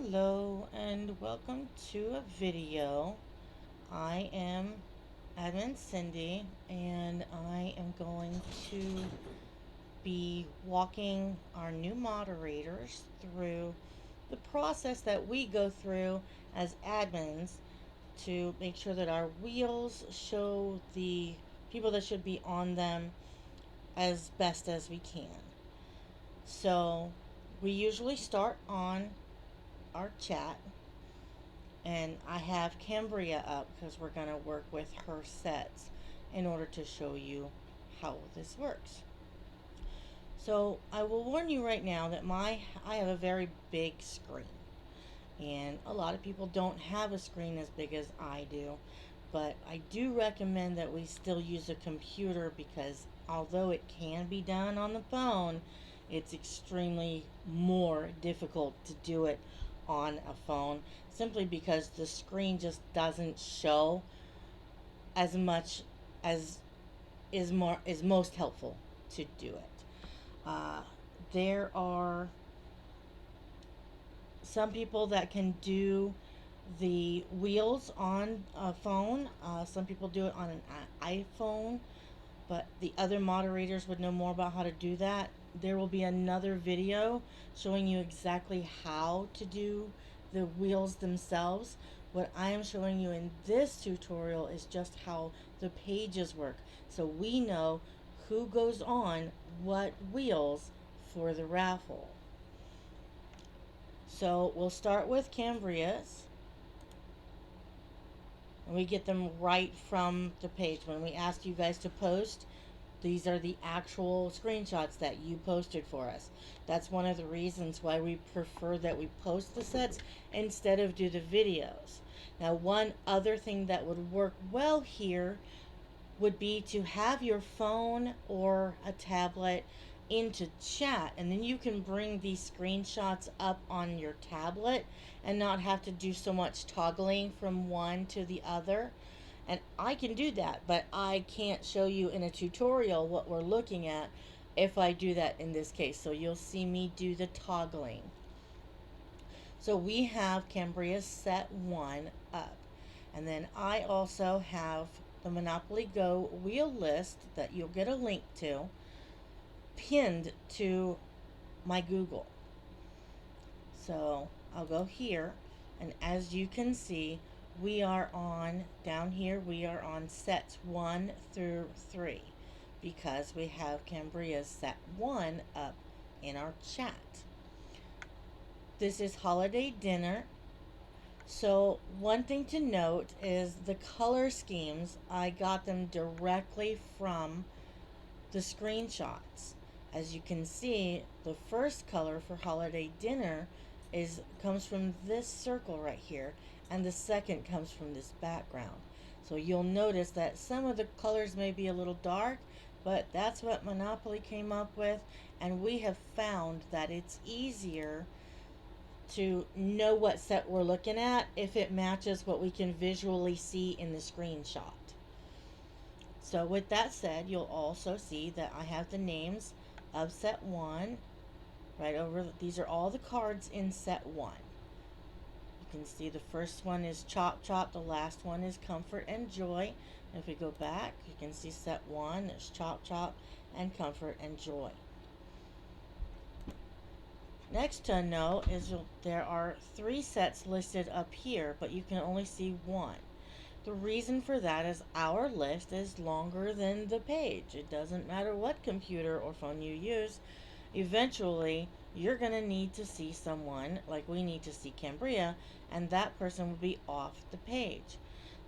Hello and welcome to a video. I am Admin Cindy and I am going to be walking our new moderators through the process that we go through as admins to make sure that our wheels show the people that should be on them as best as we can. So we usually start on our chat, and I have Cambria up because we're going to work with her sets in order to show you how this works. So I will warn you right now that I have a very big screen, and a lot of people don't have a screen as big as I do, but I do recommend that we still use a computer because although it can be done on the phone, it's extremely more difficult to do it on a phone simply because the screen just doesn't show as much as is most helpful to do it. Uh, there are some people that can do the wheels on a phone. Some people do it on an iPhone, but the other moderators would know more about how to do that. There will be another video showing you exactly how to do the wheels themselves. What I am showing you in this tutorial is just how the pages work, so we know who goes on what wheels for the raffle. So we'll start with Cambria's, and we get them right from the page. When we asked you guys to post, these are the actual screenshots that you posted for us. That's one of the reasons why we prefer that we post the sets instead of do the videos. Now, one other thing that would work well here would be to have your phone or a tablet into chat, and then you can bring these screenshots up on your tablet and not have to do so much toggling from one to the other. And I can do that, but I can't show you in a tutorial what we're looking at if I do that in this case. So you'll see me do the toggling. So we have Cambria's set 1 up. And then I also have the Monopoly Go wheel list that you'll get a link to pinned to my Google. So I'll go here, and as you can see, we are on, down here, we are on sets 1 through 3 because we have Cambria's set 1 up in our chat. This is holiday dinner. So one thing to note is the color schemes, I got them directly from the screenshots. As you can see, the first color for holiday dinner comes from this circle right here, and the second comes from this background. So you'll notice that some of the colors may be a little dark, but that's what Monopoly came up with, and we have found that it's easier to know what set we're looking at if it matches what we can visually see in the screenshot. So with that said, you'll also see that I have the names of set 1 right over. These are all the cards in set 1. You can see the first one is Chop Chop, the last one is Comfort and Joy. And if we go back, you can see set 1, there's Chop Chop and Comfort and Joy. Next to note is there are 3 sets listed up here, but you can only see 1. The reason for that is our list is longer than the page. It doesn't matter what computer or phone you use. Eventually, you're going to need to see someone, like we need to see Cambria, and that person will be off the page.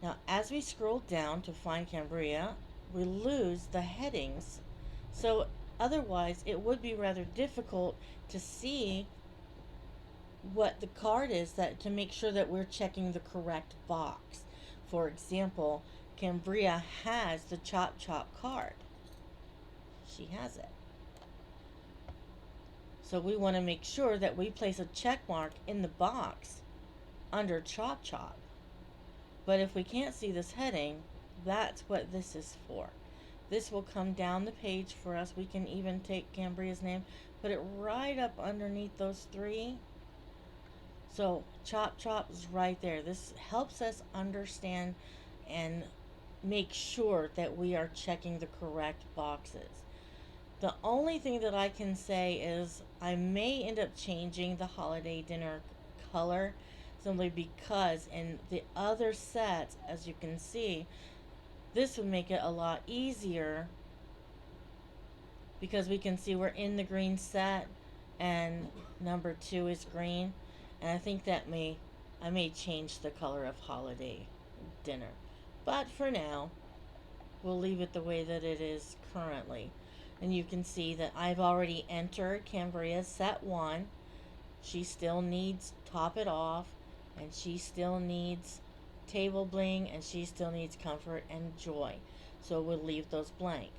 Now, as we scroll down to find Cambria, we lose the headings. So otherwise, it would be rather difficult to see what the card is, that to make sure that we're checking the correct box. For example, Cambria has the Chop Chop card. She has it. So we want to make sure that we place a check mark in the box under Chop Chop. But if we can't see this heading, that's what this is for. This will come down the page for us. We can even take Cambria's name, put it right up underneath those 3. So chop chop is right there. This helps us understand and make sure that we are checking the correct boxes. The only thing that I can say is I may end up changing the holiday dinner color simply because in the other sets, as you can see, this would make it a lot easier because we can see we're in the green set and number 2 is green, and I think that I may change the color of holiday dinner, but for now we'll leave it the way that it is currently. And you can see that I've already entered Cambria's set 1. She still needs Top It Off, and she still needs Table Bling, and she still needs Comfort and Joy, so we'll leave those blank.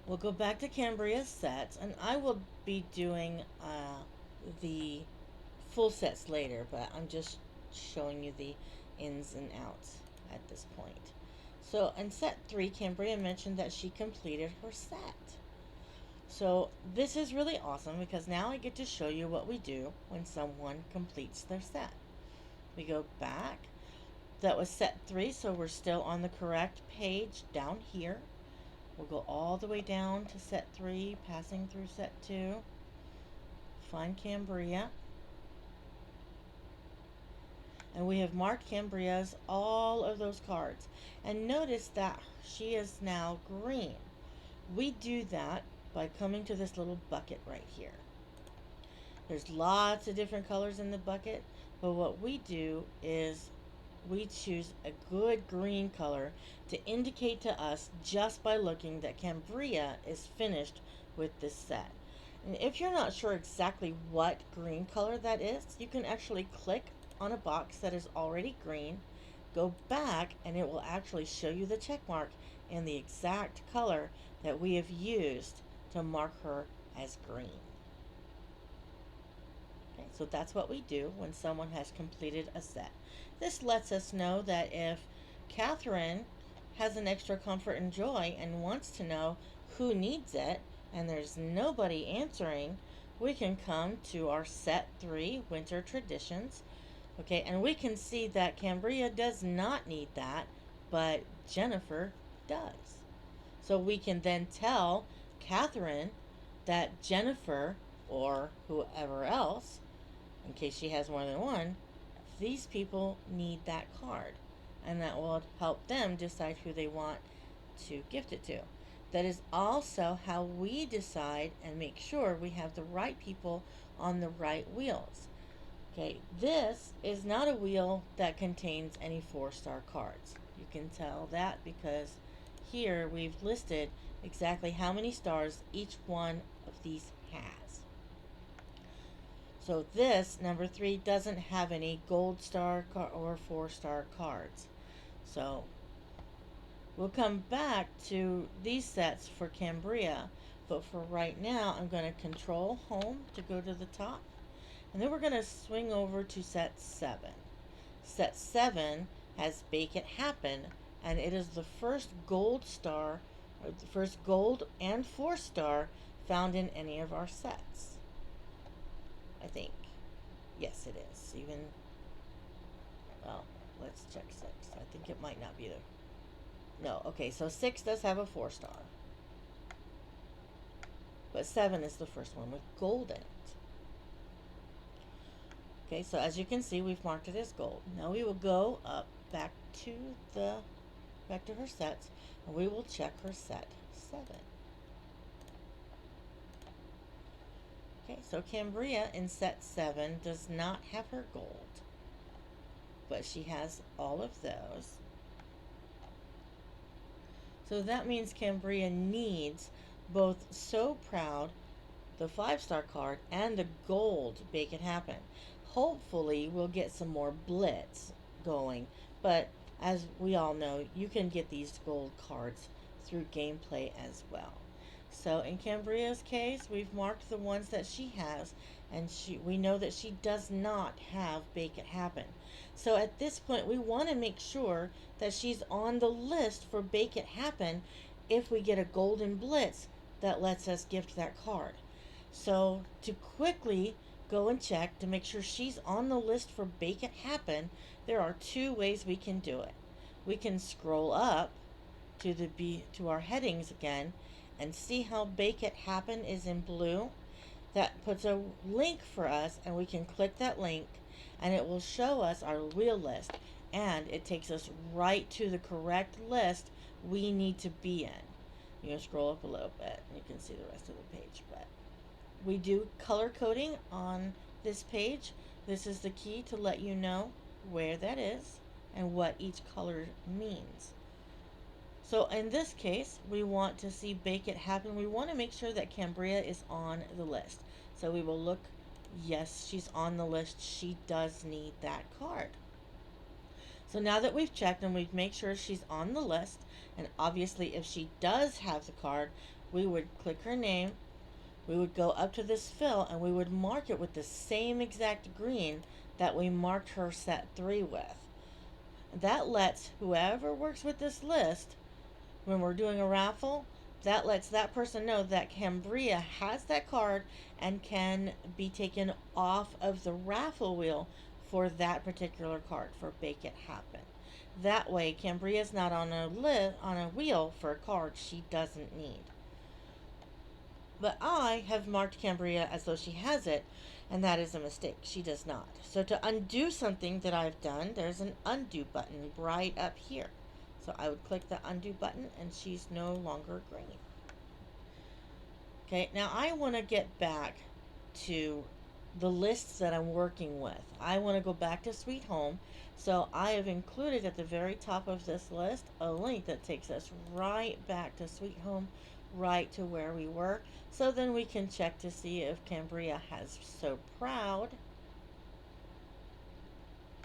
We'll go back to Cambria's sets, and I will be doing the full sets later, but I'm just showing you the ins and outs at this point. So in set 3, Cambria mentioned that she completed her set. So this is really awesome because now I get to show you what we do when someone completes their set. We go back. That was set 3, so we're still on the correct page down here. We'll go all the way down to set 3, passing through set 2. Find Cambria. And we have marked Cambria's all of those cards. And notice that she is now green. We do that by coming to this little bucket right here. There's lots of different colors in the bucket, but what we do is we choose a good green color to indicate to us just by looking that Cambria is finished with this set. And if you're not sure exactly what green color that is, you can actually click on a box that is already green, go back, and it will actually show you the check mark and the exact color that we have used to mark her as green. Okay, so that's what we do when someone has completed a set. This lets us know that if Catherine has an extra Comfort and Joy and wants to know who needs it and there's nobody answering, we can come to our set 3 winter traditions. Okay, and we can see that Cambria does not need that, but Jennifer does. So we can then tell Catherine that Jennifer or whoever else, in case she has more than one, these people need that card, and that will help them decide who they want to gift it to. That is also how we decide and make sure we have the right people on the right wheels. Okay, this is not a wheel that contains any 4-star cards. You can tell that because here we've listed exactly how many stars each one of these has. So this, number 3, doesn't have any gold star or 4-star cards. So we'll come back to these sets for Cambria, but for right now I'm going to control home to go to the top, and then we're going to swing over to set 7. Set 7 has Bake It Happen, and it is the first gold star, or the first gold and 4-star found in any of our sets. I think. Yes, it is. Even, well, let's check 6. I think it might not be the, no, okay, so 6 does have a 4-star. But 7 is the first one with gold in it. Okay, so as you can see, we've marked it as gold. Now we will go up back to her sets, and we will check her set 7. Okay, so Cambria in set 7 does not have her gold, but she has all of those. So that means Cambria needs both So Proud, the 5-star card, and the gold Bake It Happen. Hopefully we'll get some more Blitz going, but as we all know, you can get these gold cards through gameplay as well. So in Cambria's case, we've marked the ones that she has, and we know that she does not have Bake It Happen. So at this point, we want to make sure that she's on the list for Bake It Happen if we get a golden Blitz that lets us gift that card. So to quickly go and check to make sure she's on the list for Bake It Happen, there are two ways we can do it. We can scroll up to to our headings again and see how Bake It Happen is in blue. That puts a link for us, and we can click that link and it will show us our wheel list, and it takes us right to the correct list we need to be in. You can scroll up a little bit and you can see the rest of the page, but we do color coding on this page. This is the key to let you know where that is and what each color means. So in this case, we want to see Bake It Happen. We want to make sure that Cambria is on the list. So we will look, yes, she's on the list. She does need that card. So now that we've checked and we've made sure she's on the list, and obviously if she does have the card, we would click her name, we would go up to this fill, and we would mark it with the same exact green that we marked her set 3 with. That lets whoever works with this list, when we're doing a raffle, that lets that person know that Cambria has that card and can be taken off of the raffle wheel for that particular card for Bake It Happen. That way, Cambria's not on a wheel for a card she doesn't need. But I have marked Cambria as though she has it, and that is a mistake. She does not. So to undo something that I've done, there's an undo button right up here. So I would click the undo button, and she's no longer green. Okay, now I want to get back to the lists that I'm working with. I want to go back to Sweet Home. So I have included at the very top of this list a link that takes us right back to Sweet Home, right to where we were. So then we can check to see if Cambria has So Proud,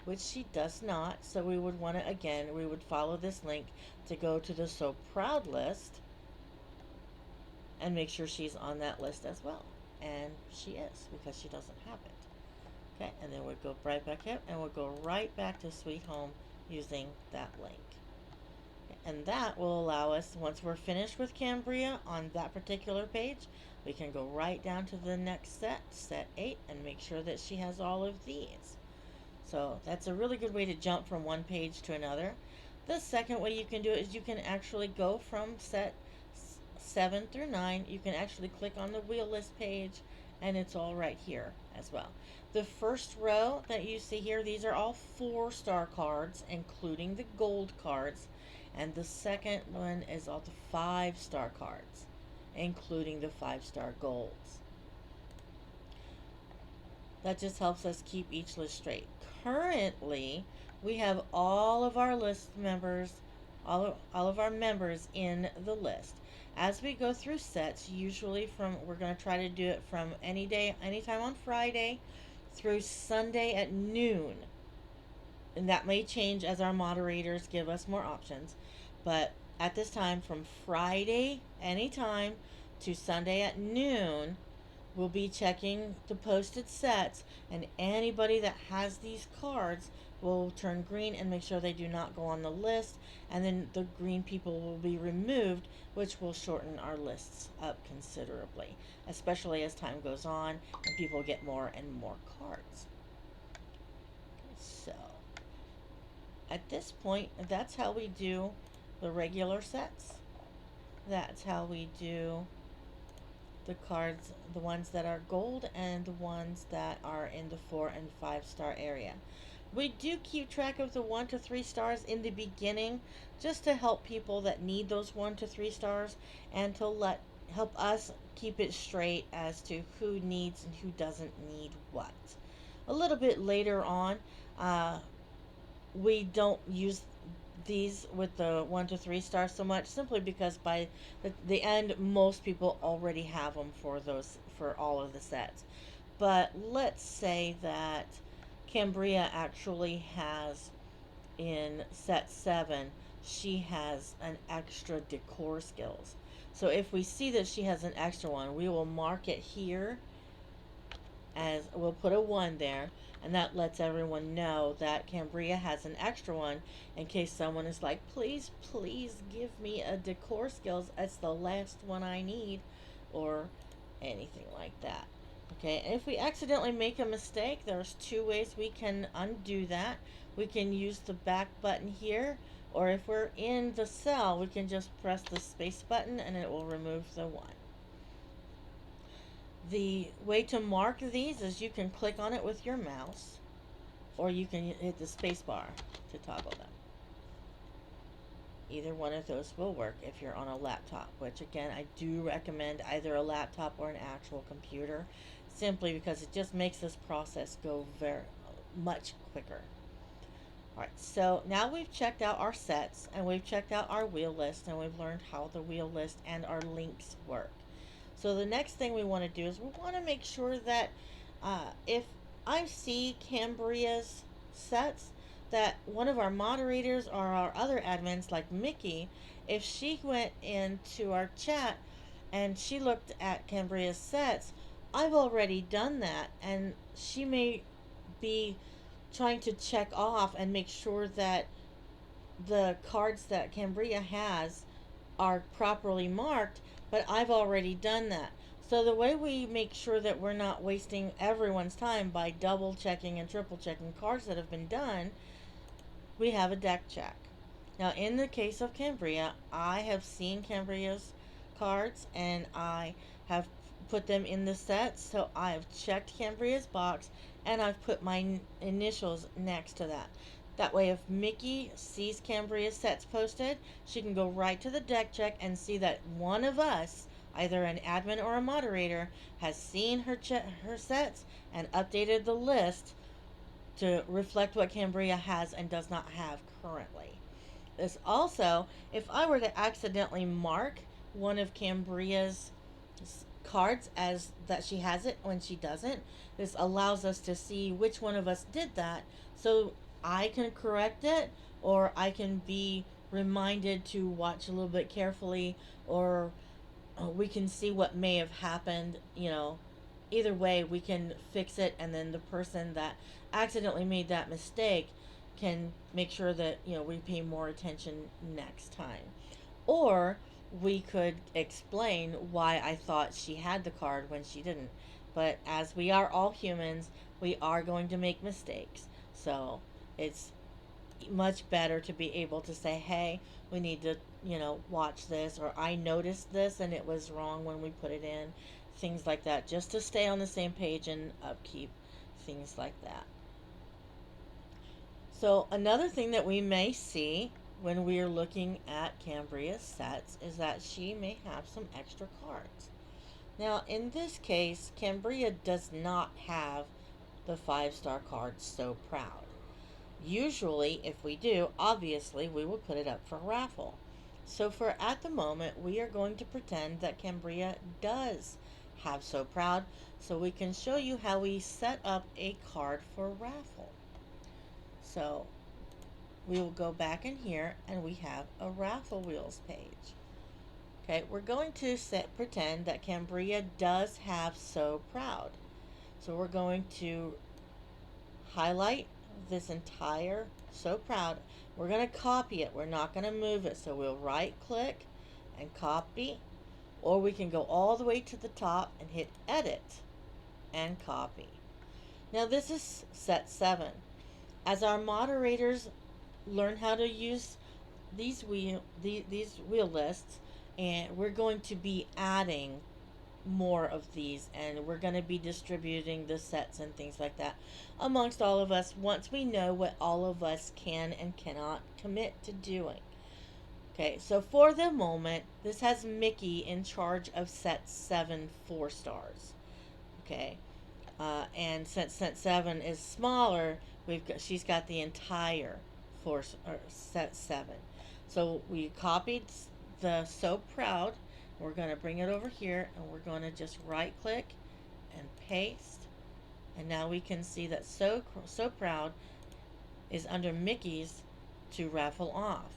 which she does not. So we would want to, again, we would follow this link to go to the So Proud list and make sure she's on that list as well. And she is, because she doesn't have it. Okay, and then we'll go right back up and we'll go right back to Sweet Home using that link. And that will allow us, once we're finished with Cambria on that particular page, we can go right down to the next set 8, and make sure that she has all of these. So that's a really good way to jump from one page to another. The second way you can do it is you can actually go from set 7 through 9. You can actually click on the wheel list page, and it's all right here as well. The first row that you see here, these are all 4-star cards, including the gold cards. And the second one is all the 5-star cards, including the 5-star golds. That just helps us keep each list straight. Currently, we have all of our list members, all of our members in the list. As we go through sets, usually we're going to try to do it from anytime on Friday through Sunday at noon. And that may change as our moderators give us more options. But at this time, from Friday anytime to Sunday at noon, we'll be checking the posted sets, and anybody that has these cards will turn green and make sure they do not go on the list, and then the green people will be removed, which will shorten our lists up considerably, especially as time goes on and people get more and more cards. So at this point, that's how we do the regular sets. That's how we do the cards, the ones that are gold and the ones that are in the 4 and 5-star area. We do keep track of the 1 to 3 stars in the beginning, just to help people that need those 1 to 3 stars, and to help us keep it straight as to who needs and who doesn't need what. A little bit later on, we don't use these with the 1 to 3 stars so much, simply because by the end most people already have them for all of the sets. But let's say that Cambria actually has, in set 7, she has an extra decor skills. So if we see that she has an extra one, we will mark it here, as we'll put a 1 there, and that lets everyone know that Cambria has an extra one, in case someone is like, please give me a decor skills, it's the last one I need, or anything like that. Okay, and if we accidentally make a mistake, there's two ways we can undo that. We can use the back button here, or if we're in the cell, we can just press the space button and it will remove the one. The way to mark these is you can click on it with your mouse, or you can hit the space bar to toggle them. Either one of those will work if you're on a laptop, which again, I do recommend either a laptop or an actual computer, simply because it just makes this process go very much quicker. Alright, so now we've checked out our sets and we've checked out our wheel list and we've learned how the wheel list and our links work. So the next thing we want to do is we want to make sure that if I see Cambria's sets, that one of our moderators or our other admins like Mickey, if she went into our chat and she looked at Cambria's sets, I've already done that, and she may be trying to check off and make sure that the cards that Cambria has are properly marked, but I've already done that. So the way we make sure that we're not wasting everyone's time by double checking and triple checking cards that have been done, we have a deck check. Now in the case of Cambria, I have seen Cambria's cards and I have put them in the set, so I've checked Cambria's box and I've put my initials next to that. That way, if Mickey sees Cambria's sets posted, she can go right to the deck check and see that one of us, either an admin or a moderator, has seen her sets and updated the list to reflect what Cambria has and does not have currently. This also, if I were to accidentally mark one of Cambria's cards as that she has it when she doesn't, this allows us to see which one of us did that, so I can correct it, or I can be reminded to watch a little bit carefully, or we can see what may have happened. Either way we can fix it, and then the person that accidentally made that mistake can make sure that we pay more attention next time. Or we could explain why I thought she had the card when she didn't. But as we are all humans, we are going to make mistakes. So it's much better to be able to say, hey, we need to, watch this, or I noticed this and it was wrong when we put it in. Things like that, just to stay on the same page and upkeep, things like that. So another thing that we may see when we are looking at Cambria's sets is that she may have some extra cards. Now in this case, Cambria does not have the 5-star card So Proud. Usually, if we do, obviously we will put it up for raffle. So for at the moment, we are going to pretend that Cambria does have So Proud, so we can show you how we set up a card for raffle. So we will go back in here and we have a raffle wheels page. Okay, we're going to pretend that Cambria does have So Proud. So we're going to highlight this entire So Proud. We're going to copy it. We're not going to move it. So we'll right click and copy, or we can go all the way to the top and hit edit and copy. Now this is set 7. As our moderators learn how to use these wheel lists, and we're going to be adding more of these, and we're going to be distributing the sets and things like that amongst all of us once we know what all of us can and cannot commit to doing. Okay, so for the moment, this has Mickey in charge of set 7 4-stars. Okay, and since set 7 is smaller, she's got the entire set 7. So we copied the So Proud. We're going to bring it over here and we're going to just right click and paste, and now we can see that So Proud is under Mickey's to raffle off.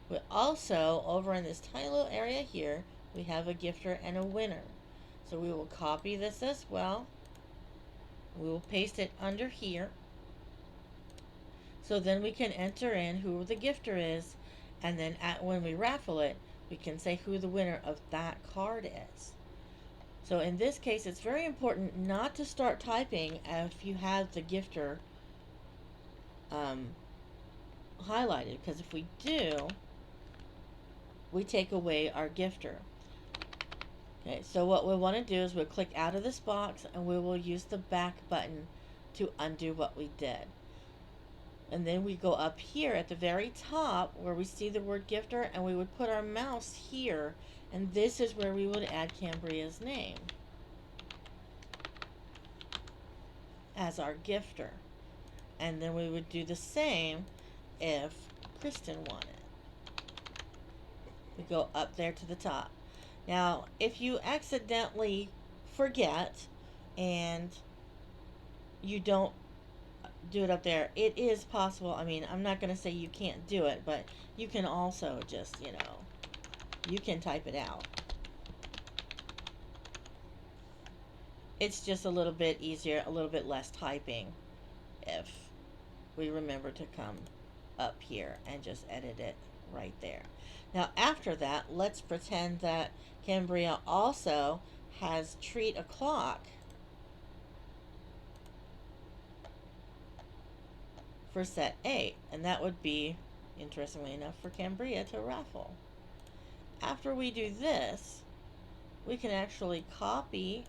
We also, over in this tiny little area here, we have a gifter and a winner. So we will copy this as well. We will paste it under here, so then we can enter in who the gifter is, and then when we raffle it, we can say who the winner of that card is. So in this case, it's very important not to start typing if you have the gifter um, highlighted, because if we do, we take away our gifter. Okay, so what we want to do is we'll click out of this box and we will use the back button to undo what we did. And then we go up here at the very top where we see the word gifter, and we would put our mouse here, and this is where we would add Cambria's name as our gifter. And then we would do the same if Kristen wanted. We go up there to the top. Now, if you accidentally forget and you don't do it up there, it is possible. I mean, I'm not going to say you can't do it, but you can also just, you can type it out. It's just a little bit easier, a little bit less typing if we remember to come up here and just edit it right there. Now after that, let's pretend that Cambria also has treat o'clock for set 8, and that would be, interestingly enough, for Cambria to raffle. After we do this, we can actually copy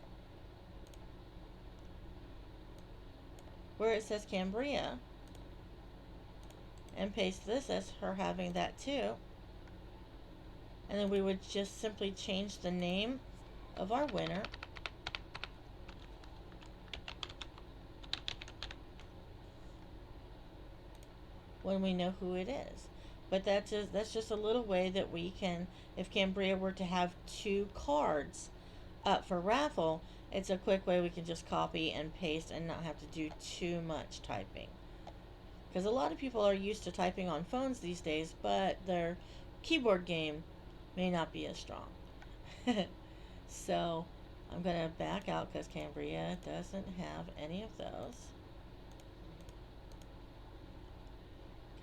where it says Cambria and paste this as her having that too. And then we would just simply change the name of our winner when we know who it is. But that's just a little way that we can, if Cambria were to have 2 cards up for raffle, it's a quick way we can just copy and paste and not have to do too much typing. Because a lot of people are used to typing on phones these days, but their keyboard game may not be as strong. So I'm going to back out because Cambria doesn't have any of those.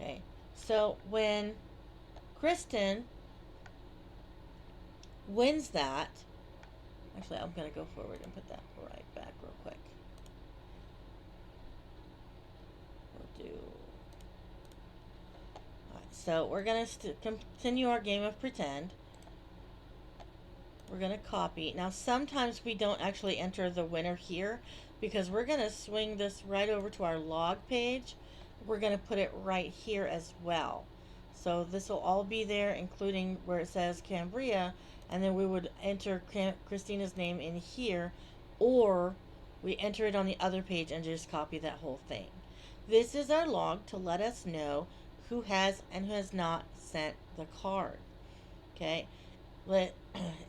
Okay, so when Kristen wins that, actually I'm going to go forward and put that right back real quick. We'll do, alright, so we're going to continue our game of pretend. We're going to copy. Now sometimes we don't actually enter the winner here because we're going to swing this right over to our log page. We're going to put it right here as well. So this will all be there, including where it says Cambria, and then we would enter Christina's name in here, or we enter it on the other page and just copy that whole thing. This is our log to let us know who has and who has not sent the card. Okay,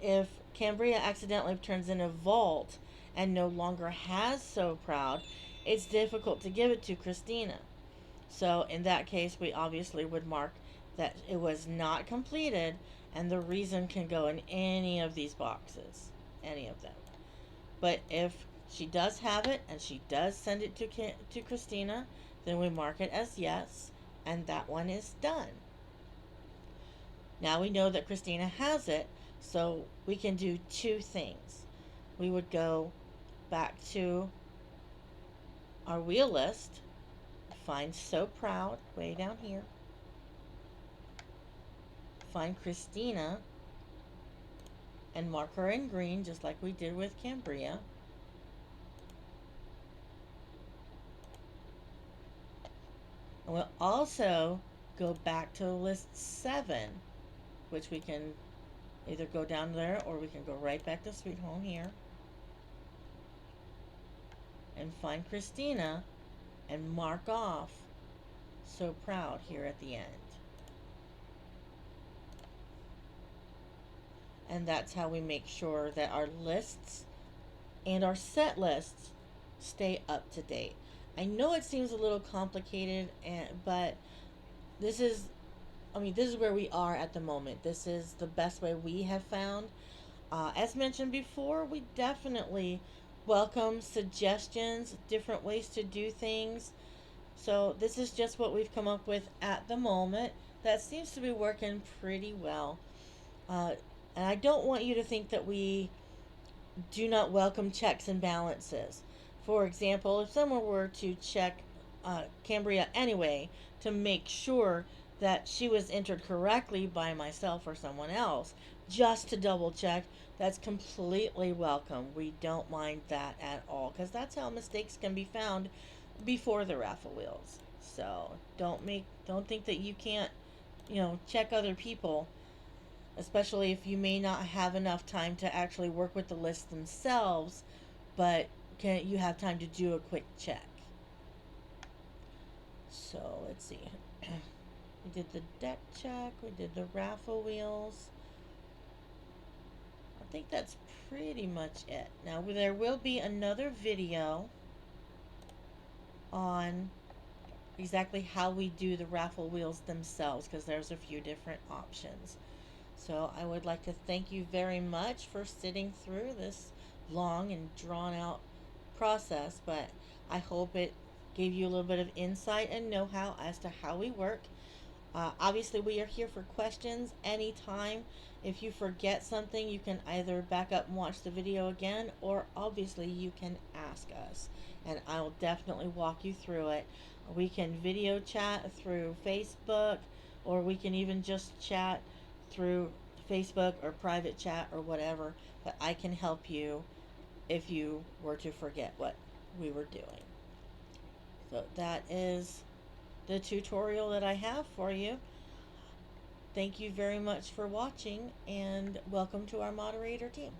if Cambria accidentally turns in a vault and no longer has So Proud, it's difficult to give it to Christina. So in that case, we obviously would mark that it was not completed, and the reason can go in any of these boxes, any of them. But if she does have it and she does send it to Christina, then we mark it as yes, and that one is done. Now we know that Christina has it, so we can do 2 things. We would go back to our wheel list, find So Proud way down here, find Christina and mark her in green just like we did with Cambria. And we'll also go back to list 7, which we can either go down there or we can go right back to Sweet Home here and find Christina and mark off So Proud here at the end. And that's how we make sure that our lists and our set lists stay up to date. I know it seems a little complicated, but this is where we are at the moment. This is the best way we have found. As mentioned before, we definitely welcome suggestions, different ways to do things. So this is just what we've come up with at the moment. That seems to be working pretty well. And I don't want you to think that we do not welcome checks and balances. For example, if someone were to check Cambria anyway to make sure that she was entered correctly by myself or someone else, just to double check, that's completely welcome. We don't mind that at all because that's how mistakes can be found before the raffle wheels. So don't think that you can't, check other people, especially if you may not have enough time to actually work with the list themselves, but you have time to do a quick check. So let's see. We did the deck check, we did the raffle wheels. I think that's pretty much it. Now there will be another video on exactly how we do the raffle wheels themselves because there's a few different options. So I would like to thank you very much for sitting through this long and drawn out process, but I hope it gave you a little bit of insight and know how as to how we work. Obviously, we are here for questions anytime. If you forget something, you can either back up and watch the video again, or obviously, you can ask us, and I will definitely walk you through it. We can video chat through Facebook, or we can even just chat through Facebook or private chat or whatever, but I can help you if you were to forget what we were doing. So that is the tutorial that I have for you. Thank you very much for watching and welcome to our moderator team.